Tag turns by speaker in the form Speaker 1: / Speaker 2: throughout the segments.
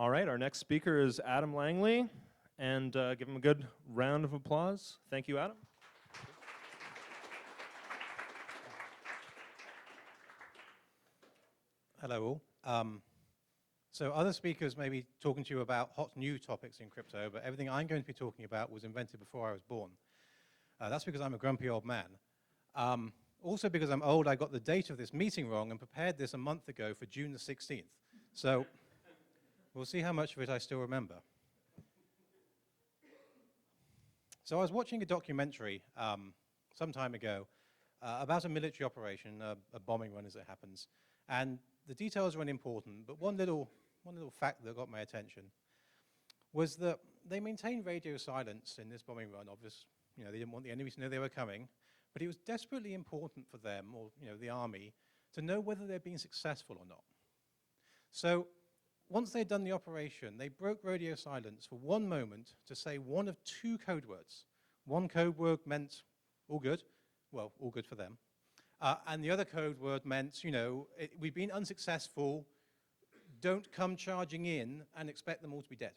Speaker 1: All right, our next speaker is Adam Langley, and give him a good round of applause. Thank you, Adam.
Speaker 2: Hello all. So other speakers may be talking to you about hot new topics in crypto, but everything I'm going to be talking about was invented before I was born. That's because I'm a grumpy old man. Also because I'm old, I got the date of this meeting wrong and prepared this a month ago for June the 16th. So we'll see how much of it I still remember. So I was watching a documentary some time ago about a military operation, a bombing run as it happens. And the details were unimportant, but one little fact that got my attention was that they maintained radio silence in this bombing run. Obviously, they didn't want the enemy to know they were coming, but it was desperately important for them, or the army, to know whether they're being successful or not. So once they'd done the operation, they broke radio silence for one moment to say one of two code words. One code word meant all good, well, all good for them. And the other code word meant, we've been unsuccessful, don't come charging in and expect them all to be dead.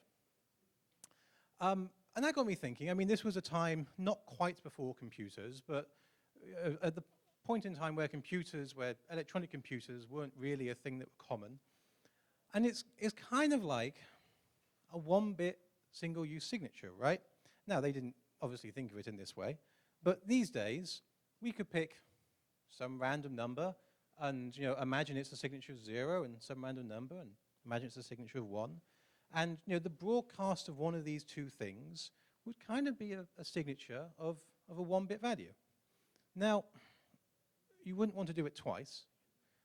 Speaker 2: And that got me thinking. I mean, this was a time not quite before computers, but at the point in time where electronic computers weren't really a thing that were common. And it's kind of like a one-bit single-use signature, right? Now, they didn't obviously think of it in this way, but these days, we could pick some random number and imagine it's a signature of 0 and some random number and imagine it's a signature of 1. And the broadcast of one of these two things would kind of be a signature of a one-bit value. Now, you wouldn't want to do it twice.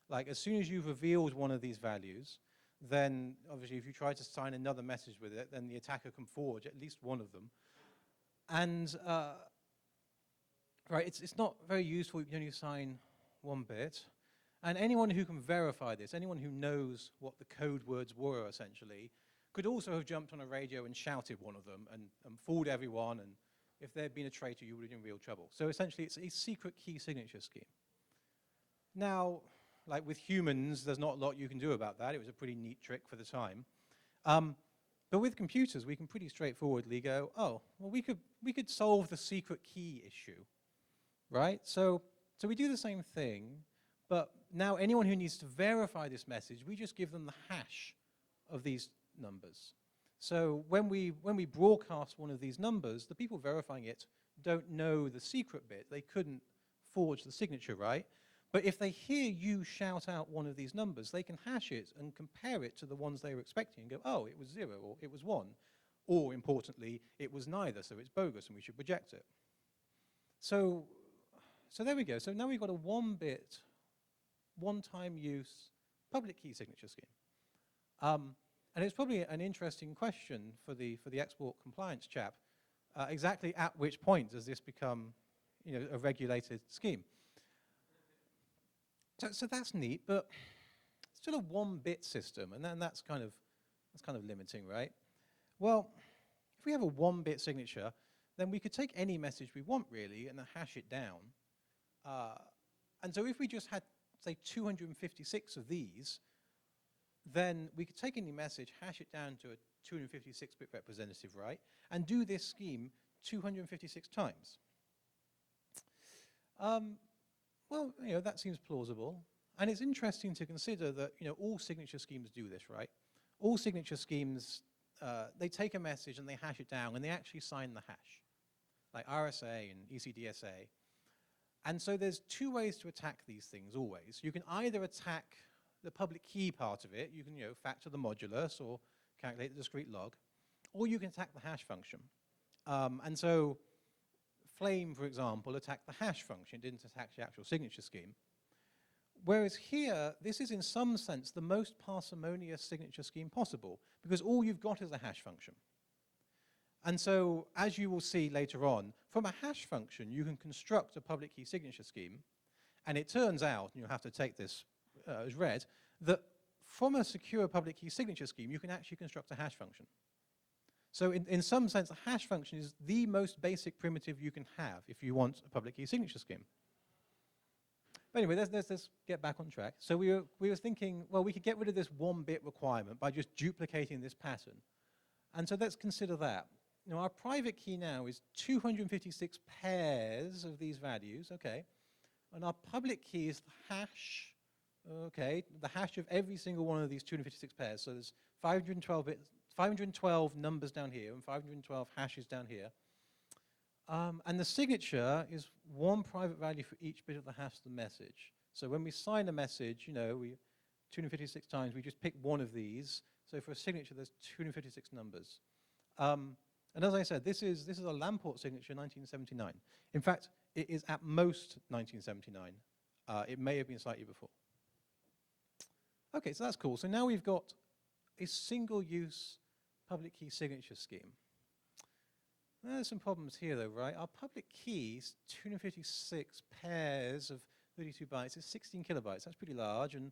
Speaker 2: Like, as soon as you've revealed one of these values, then obviously if you try to sign another message with it, then the attacker can forge at least one of them. And right, it's not very useful if you only sign one bit. And anyone who can verify this, anyone who knows what the code words were essentially, could also have jumped on a radio and shouted one of them and fooled everyone. And if there'd been a traitor, you would have been in real trouble. So essentially, it's a secret key signature scheme. Now, like with humans, there's not a lot you can do about that. It was a pretty neat trick for the time. But with computers, we can pretty straightforwardly go, oh, well, we could solve the secret key issue, right? So we do the same thing, but now anyone who needs to verify this message, we just give them the hash of these numbers. So when we broadcast one of these numbers, the people verifying it don't know the secret bit. They couldn't forge the signature, right? But if they hear you shout out one of these numbers, they can hash it and compare it to the ones they were expecting and go, oh, it was 0 or it was 1. Or, importantly, it was neither, so it's bogus and we should reject it. So there we go. So now we've got a one-bit, one-time use public key signature scheme. And it's probably an interesting question for the export compliance chap. Exactly at which point does this become a regulated scheme? So that's neat, but it's still a one-bit system, and then that's kind of limiting, right? Well, if we have a one-bit signature, then we could take any message we want, really, and then hash it down. And so if we just had, say, 256 of these, then we could take any message, hash it down to a 256-bit representative, right? And do this scheme 256 times. Well, that seems plausible. And it's interesting to consider that, all signature schemes do this, right? All signature schemes, they take a message and they hash it down and they actually sign the hash, like RSA and ECDSA. And so there's two ways to attack these things always. You can either attack the public key part of it, you can, factor the modulus or calculate the discrete log, or you can attack the hash function. And so Flame, for example, attacked the hash function. It didn't attack the actual signature scheme. Whereas here, this is in some sense the most parsimonious signature scheme possible, because all you've got is a hash function. And so, as you will see later on, from a hash function, you can construct a public key signature scheme. And it turns out, and you'll have to take this as read, that from a secure public key signature scheme, you can actually construct a hash function. So in some sense, a hash function is the most basic primitive you can have if you want a public key signature scheme. But anyway, let's get back on track. So we were thinking, well, we could get rid of this 1-bit requirement by just duplicating this pattern. And so let's consider that. Now, our private key now is 256 pairs of these values, okay. And our public key is the hash, okay, the hash of every single one of these 256 pairs. So there's 512 numbers down here and 512 hashes down here. And the signature is one private value for each bit of the hash of the message. So when we sign a message, you know, 256 times, we just pick one of these. So for a signature, there's 256 numbers. And as I said, this is a Lamport signature, 1979. In fact, it is at most 1979. It may have been slightly before. Okay, so that's cool. So now we've got a single-use public key signature scheme. There's some problems here, though, right? Our public keys, 256 pairs of 32 bytes, is 16 kilobytes. That's pretty large. And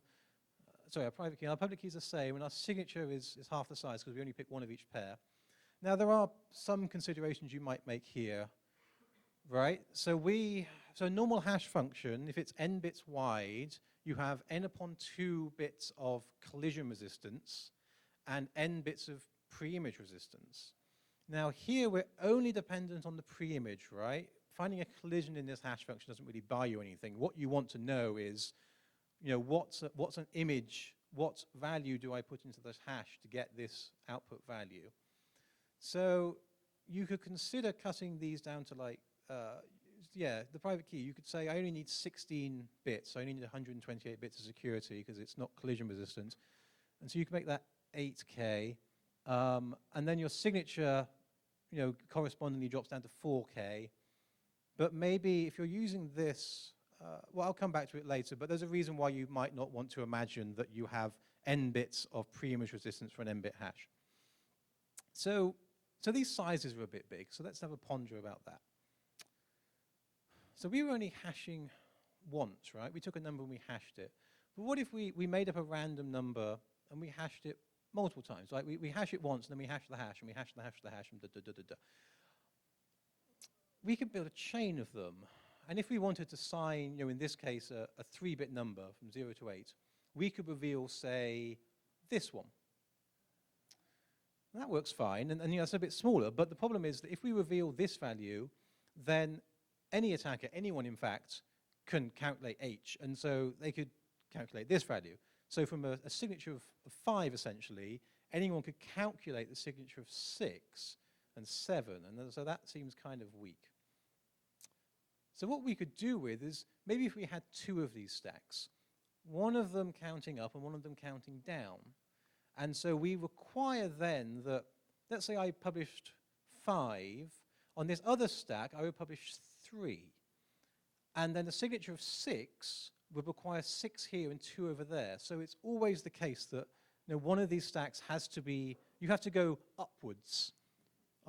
Speaker 2: sorry, our private key, our public key is the same, and our signature is half the size because we only pick one of each pair. Now, there are some considerations you might make here, right? So a normal hash function, if it's n bits wide, you have n upon 2 bits of collision resistance and n bits of pre-image resistance. Now here we're only dependent on the pre-image, right? Finding a collision in this hash function doesn't really buy you anything. What you want to know is, you know, what's an image, what value do I put into this hash to get this output value? So you could consider cutting these down to like, the private key. You could say I only need 16 bits. I only need 128 bits of security because it's not collision resistant. And so you can make that 8K. And then your signature, you know, correspondingly drops down to 4K. But maybe if you're using this, well, I'll come back to it later, but there's a reason why you might not want to imagine that you have n bits of pre-image resistance for an n-bit hash. So these sizes are a bit big, so let's have a ponder about that. So we were only hashing once, right? We took a number and we hashed it. But what if we made up a random number and we hashed it multiple times? Like we hash it once, and then we hash the hash, and we hash the hash, and da-da-da-da-da. We could build a chain of them. And if we wanted to sign, you know, in this case, a 3-bit number from 0 to 8, we could reveal, say, this one. And that works fine, and you know, it's a bit smaller, but the problem is that if we reveal this value, then any attacker, anyone in fact, can calculate H, and so they could calculate this value. So from a signature of 5, essentially, anyone could calculate the signature of 6 and 7, and so that seems kind of weak. So what we could do with is, maybe if we had 2 of these stacks, one of them counting up and one of them counting down. And so we require then that, let's say I published 5, on this other stack I would publish 3. And then the signature of 6 would require 6 here and 2 over there. So it's always the case that, you know, one of these stacks has to be, you have to go upwards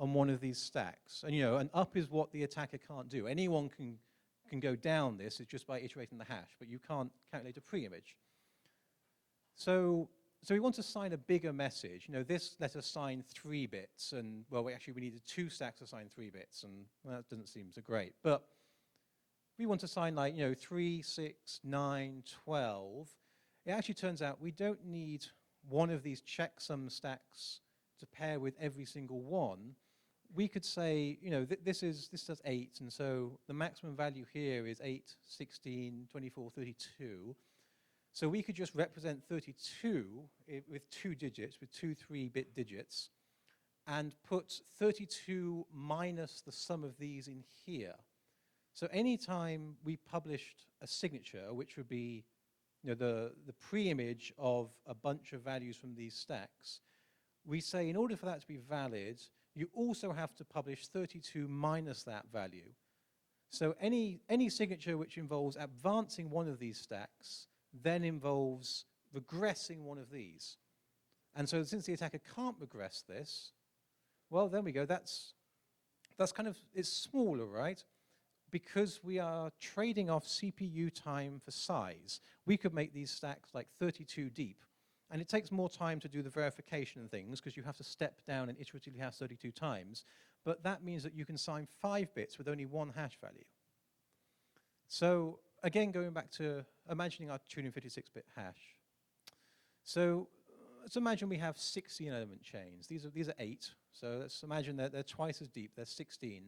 Speaker 2: on one of these stacks. And you know, and up is what the attacker can't do. Anyone can go down this, it's just by iterating the hash, but you can't calculate a pre-image. So we want to sign a bigger message. You know, this let us sign 3 bits, and well, actually we needed 2 stacks to sign 3 bits, and well, that doesn't seem so great. But we want to sign, like, you know, 3, 6, 9, 12. It actually turns out we don't need one of these checksum stacks to pair with every single one. We could say, you know, this does 8, and so the maximum value here is 8, 16, 24, 32. So we could just represent 32 with 2 digits, with 2 3-bit digits, and put 32 minus the sum of these in here. So anytime we published a signature, which would be, you know, the pre-image of a bunch of values from these stacks, we say in order for that to be valid, you also have to publish 32 minus that value. So any signature which involves advancing one of these stacks then involves regressing one of these. And so since the attacker can't regress this, well, there we go. That's kind of, it's smaller, right? Because we are trading off CPU time for size. We could make these stacks like 32 deep. And it takes more time to do the verification and things because you have to step down and iteratively hash 32 times. But that means that you can sign 5 bits with only 1 hash value. So again, going back to imagining our 256-bit hash. So let's imagine we have 16 element chains. These are 8. So let's imagine that they're twice as deep. They're 16.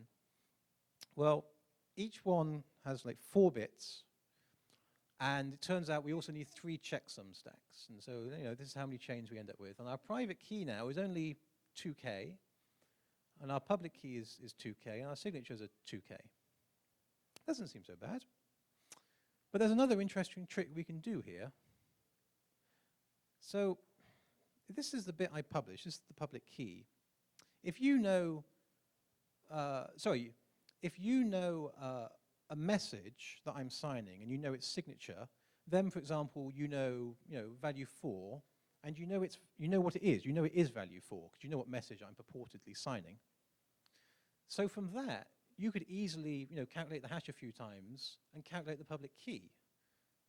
Speaker 2: Well, each one has like 4 bits. And it turns out we also need 3 checksum stacks. And so, this is how many chains we end up with. And our private key now is only 2K. And our public key is 2K. And our signatures are 2K. Doesn't seem so bad. But there's another interesting trick we can do here. So this is the bit I publish. This is the public key. If you know, a message that I'm signing and you know its signature, then, for example, you know value 4, and you know what it is. You know it is value 4 because you know what message I'm purportedly signing. So from that, you could easily calculate the hash a few times and calculate the public key.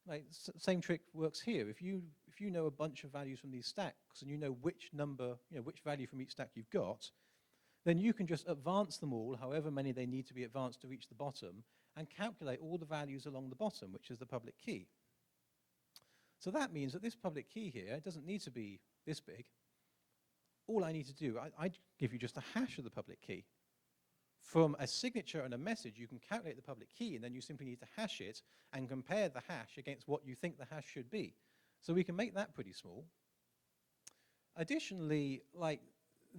Speaker 2: Like, same trick works here. If you know a bunch of values from these stacks and you know which number, which value from each stack you've got, then you can just advance them all, however many they need to be advanced to reach the bottom, and calculate all the values along the bottom, which is the public key. So that means that this public key here doesn't need to be this big. All I need to do, I give you just a hash of the public key. From a signature and a message, you can calculate the public key, and then you simply need to hash it and compare the hash against what you think the hash should be. So we can make that pretty small. Additionally, like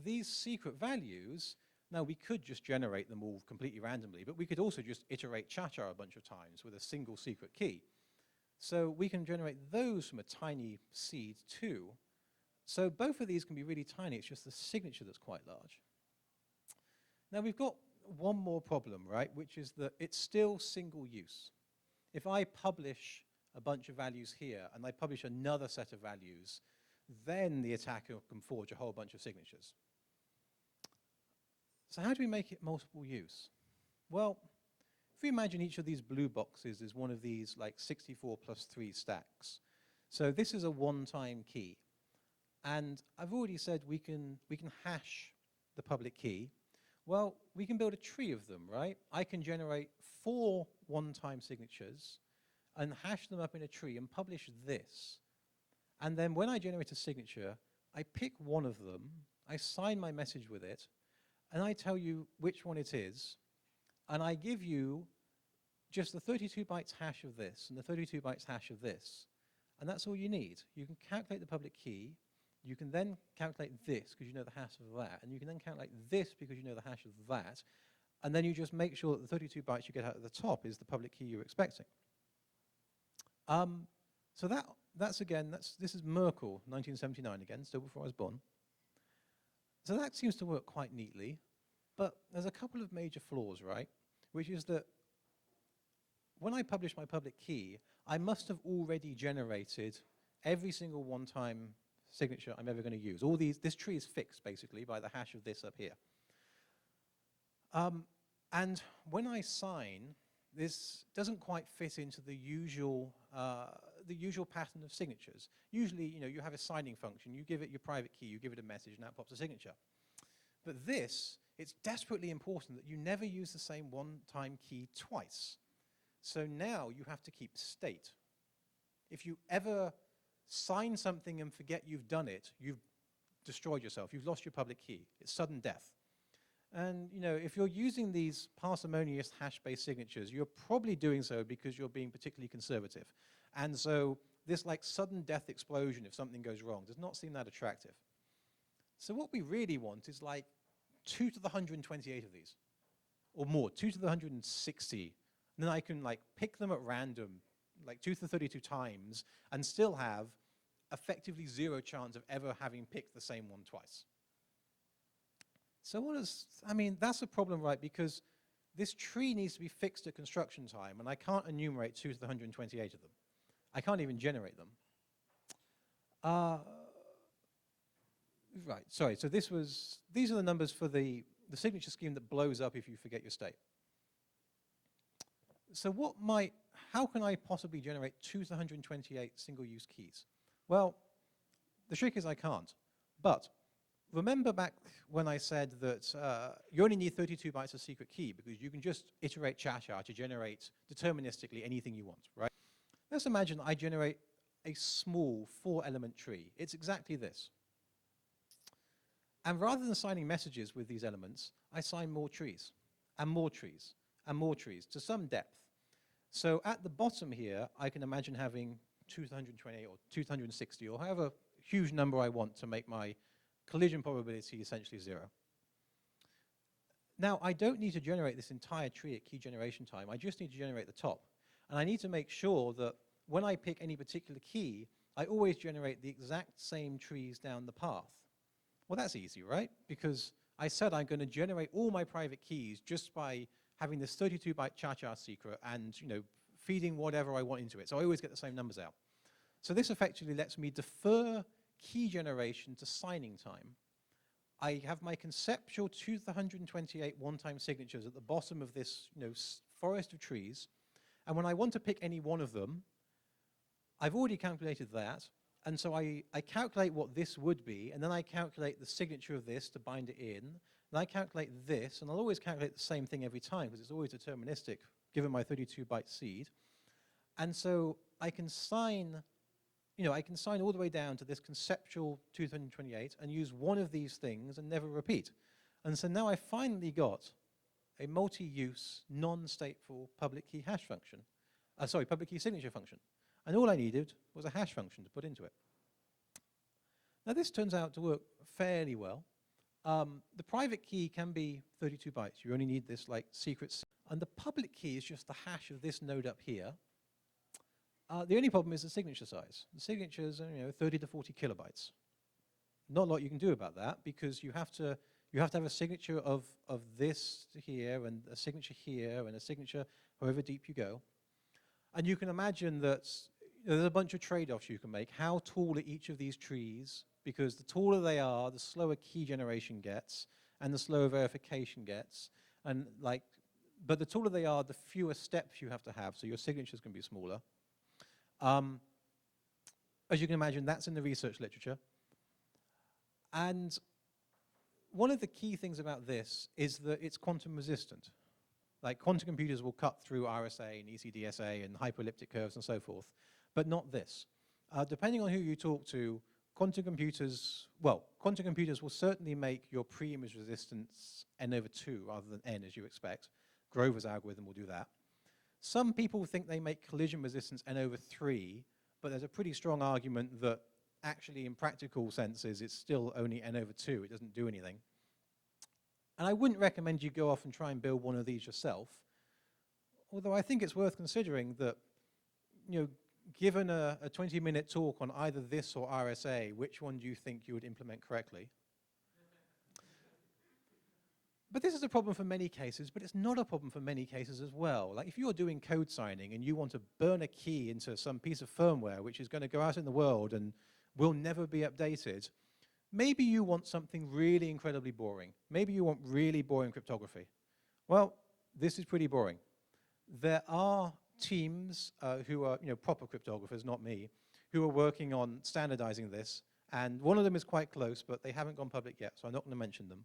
Speaker 2: these secret values, now we could just generate them all completely randomly, but we could also just iterate cha-cha a bunch of times with a single secret key. So we can generate those from a tiny seed too. So both of these can be really tiny, it's just the signature that's quite large. Now we've got one more problem, right, which is that it's still single use. If I publish a bunch of values here and I publish another set of values, then the attacker can forge a whole bunch of signatures. So how do we make it multiple use? Well, if we imagine each of these blue boxes is one of these like 64 plus 3 stacks. So this is a one-time key. And I've already said we can hash the public key. Well, we can build a tree of them, right? I can generate 4 one-time signatures and hash them up in a tree and publish this. And then when I generate a signature, I pick one of them, I sign my message with it, and I tell you which one it is, and I give you just the 32 bytes hash of this and the 32 bytes hash of this. And that's all you need. You can calculate the public key. You can then calculate this because you know the hash of that. And you can then calculate this because you know the hash of that. And then you just make sure that the 32 bytes you get out at the top is the public key you're expecting. So this is Merkle, 1979 again, still before I was born. So that seems to work quite neatly. But there's a couple of major flaws, right? Which is that when I publish my public key, I must have already generated every single one-time signature I'm ever going to use. This tree is fixed, basically, by the hash of this up here. And when I sign, this doesn't quite fit into the usual pattern of signatures. Usually, you have a signing function. You give it your private key, you give it a message, and that pops a signature. But this, it's desperately important that you never use the same one-time key twice. So now you have to keep state. If you ever sign something and forget you've done it, you've destroyed yourself. You've lost your public key. It's sudden death. And if you're using these parsimonious hash-based signatures, you're probably doing so because you're being particularly conservative. And so this like sudden death explosion if something goes wrong does not seem that attractive. So what we really want is like 2 to the 128 of these, or more, 2 to the 160. And then I can like pick them at random, like 2 to the 32 times, and still have effectively 0 chance of ever having picked the same one twice. So that's a problem, right? Because this tree needs to be fixed at construction time, and I can't enumerate 2 to the 128 of them. I can't even generate them. Right, sorry, so these are the numbers for the signature scheme that blows up if you forget your state. So how can I possibly generate 2 to the 128 single-use keys? Well, the trick is I can't. But remember back when I said that you only need 32 bytes of secret key because you can just iterate cha-cha to generate deterministically anything you want, right? Let's imagine I generate a small 4-element tree. It's exactly this. And rather than signing messages with these elements, I sign more trees, and more trees, and more trees, to some depth. So at the bottom here, I can imagine having 228 or 260, or however huge number I want to make my collision probability essentially 0. Now, I don't need to generate this entire tree at key generation time. I just need to generate the top. And I need to make sure that when I pick any particular key, I always generate the exact same trees down the path. Well, that's easy, right? Because I said I'm going to generate all my private keys just by having this 32-byte cha-cha secret and, feeding whatever I want into it. So I always get the same numbers out. So this effectively lets me defer key generation to signing time. I have my conceptual 228 one-time signatures at the bottom of this, forest of trees. And when I want to pick any one of them, I've already calculated that. And so I calculate what this would be, and then I calculate the signature of this to bind it in, and I calculate this, and I'll always calculate the same thing every time because it's always deterministic given my 32-byte seed. And so I can sign, I can sign all the way down to this conceptual 228 and use one of these things and never repeat. And so now I finally got a multi-use, non-stateful public key hash function. Public key signature function. And all I needed was a hash function to put into it. Now this turns out to work fairly well. The private key can be 32 bytes. You only need this secret. And the public key is just the hash of this node up here. The only problem is the signature size. The signature is 30 to 40 kilobytes. Not a lot you can do about that because you have to have a signature of this here and a signature here and a signature however deep you go. And you can imagine that there's a bunch of trade-offs you can make. How tall are each of these trees? Because the taller they are, the slower key generation gets, and the slower verification gets. And but the taller they are, the fewer steps you have to have, so your signatures can be smaller. As you can imagine, that's in the research literature. And one of the key things about this is that it's quantum resistant. Quantum computers will cut through RSA and ECDSA and hyperelliptic curves and so forth, but not this. Depending on who you talk to, quantum computers will certainly make your pre-image resistance n/2 rather than n as you expect. Grover's algorithm will do that. Some people think they make collision resistance n/3, but there's a pretty strong argument that actually in practical senses it's still only n/2, it doesn't do anything. And I wouldn't recommend you go off and try and build one of these yourself, although I think it's worth considering that, given a 20-minute talk on either this or RSA, which one do you think you would implement correctly? But this is a problem for many cases, but it's not a problem for many cases as well. If you're doing code signing and you want to burn a key into some piece of firmware which is going to go out in the world and will never be updated, maybe you want something really incredibly boring. Maybe you want really boring cryptography. Well, this is pretty boring. There are teams who are proper cryptographers, not me, who are working on standardizing this. And one of them is quite close, but they haven't gone public yet, so I'm not going to mention them.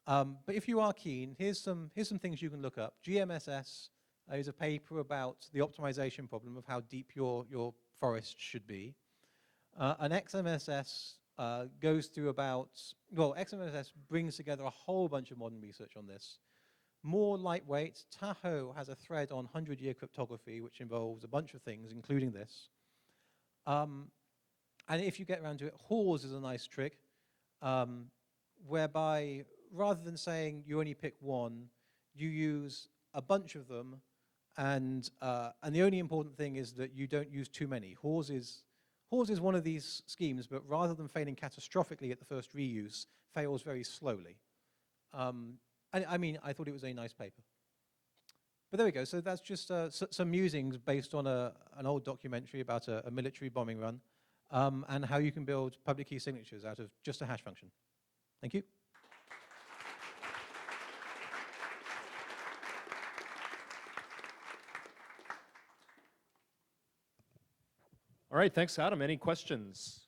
Speaker 2: But if you are keen, here's some things you can look up. GMSS is a paper about the optimization problem of how deep your forest should be. An XMSS goes through XMSS brings together a whole bunch of modern research on this. More lightweight, Tahoe has a thread on 100-year cryptography, which involves a bunch of things, including this. And if you get around to it, Hawes is a nice trick, whereby rather than saying you only pick one, you use a bunch of them, and the only important thing is that you don't use too many. Hawes is one of these schemes, but rather than failing catastrophically at the first reuse, fails very slowly. I thought it was a nice paper. But there we go. So that's just some musings based on an old documentary about a military bombing run and how you can build public key signatures out of just a hash function. Thank you.
Speaker 1: All right, thanks, Adam. Any questions?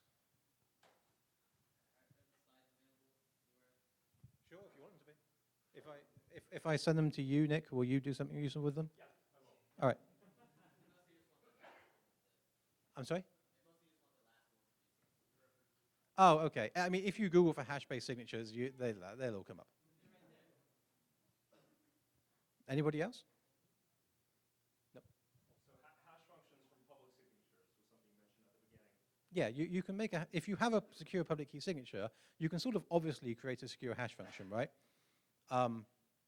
Speaker 2: if I send them to you, Nick, will you do something useful with them?
Speaker 1: Yeah, I will.
Speaker 2: All right. I'm sorry? Oh, okay. I mean, if you Google for hash-based signatures, they'll all come up. Anybody else? No.
Speaker 1: So hash functions from public signatures was something you mentioned at the beginning.
Speaker 2: Yeah, you can make if you have a secure public key signature, you can sort of obviously create a secure hash function, right?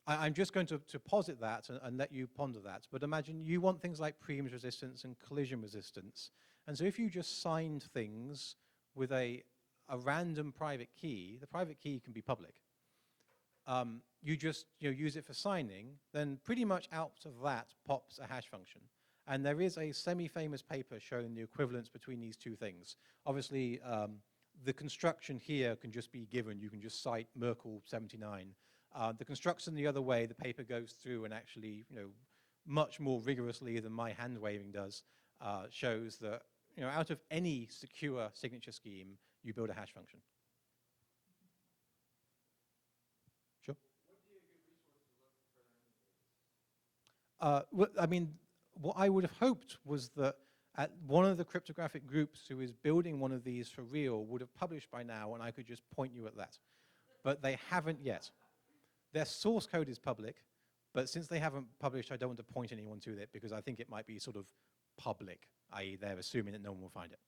Speaker 2: I'm just going to posit that and let you ponder that. But imagine you want things like preempt resistance and collision resistance. And so if you just signed things with a random private key, the private key can be public. You just use it for signing, then pretty much out of that pops a hash function. And there is a semi-famous paper showing the equivalence between these two things. Obviously, the construction here can just be given. You can just cite Merkle 79. The construction the other way, the paper goes through and actually, much more rigorously than my hand waving does, shows that, out of any secure signature scheme, you build a hash function. Sure.
Speaker 3: What would be a good resource to look further into this?
Speaker 2: I mean, what I would have hoped was that at one of the cryptographic groups who is building one of these for real would have published by now, and I could just point you at that. But they haven't yet. Their source code is public, but since they haven't published, I don't want to point anyone to it because I think it might be sort of public, i.e. they're assuming that no one will find it.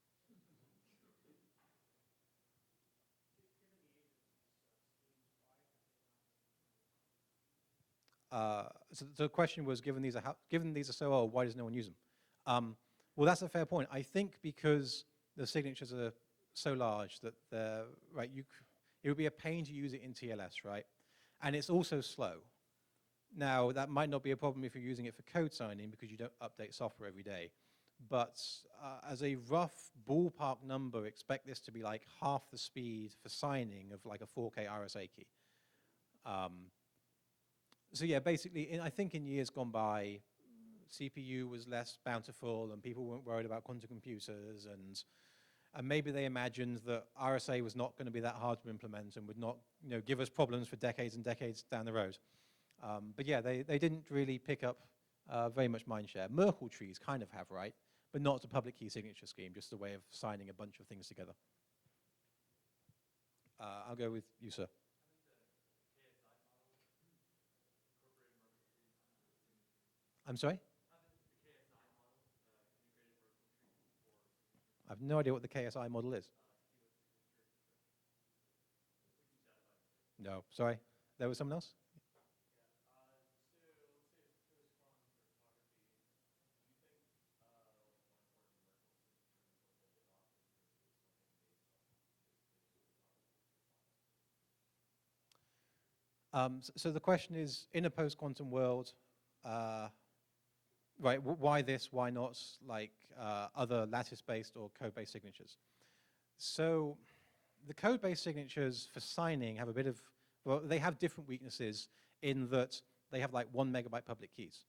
Speaker 2: So the question was, given these are so old, why does no one use them? Well, that's a fair point. I think because the signatures are so large that it would be a pain to use it in TLS, right? And it's also slow. Now, that might not be a problem if you're using it for code signing because you don't update software every day. But as a rough ballpark number, expect this to be like half the speed for signing of like a 4K RSA key. So yeah, basically, I think in years gone by, CPU was less bountiful and people weren't worried about quantum computers, and maybe they imagined that RSA was not going to be that hard to implement and would not give us problems for decades and decades down the road. But yeah, they didn't really pick up very much mindshare. Merkle trees kind of have, right? But not a public key signature scheme, just a way of signing a bunch of things together. I'll go with you, sir. I'm sorry? I have no idea what the KSI model is. No, sorry. There was someone else? So the question is, in a post-quantum world, right, why this, why not like other lattice-based or code-based signatures? So the code-based signatures for signing have a bit of, well, they have different weaknesses in that they have like 1 megabyte public keys.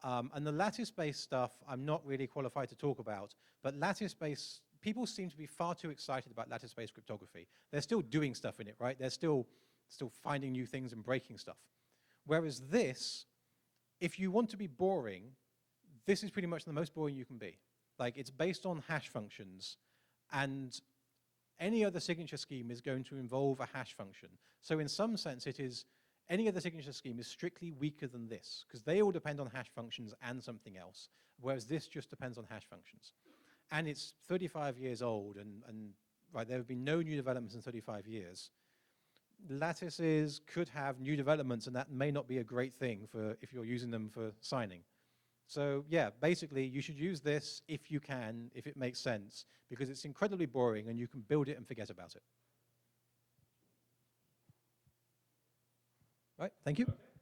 Speaker 2: And the lattice-based stuff, I'm not really qualified to talk about, but lattice-based, people seem to be far too excited about lattice-based cryptography. They're still doing stuff in it, right? They're still finding new things and breaking stuff. Whereas this, if you want to be boring, this is pretty much the most boring you can be. Like, it's based on hash functions, and any other signature scheme is going to involve a hash function. So in some sense, any other signature scheme is strictly weaker than this, because they all depend on hash functions and something else, whereas this just depends on hash functions. And it's 35 years old, and right, there have been no new developments in 35 years. Lattices could have new developments, and that may not be a great thing for if you're using them for signing. So yeah, basically you should use this if you can, if it makes sense, because it's incredibly boring and you can build it and forget about it. Right, thank you. Okay.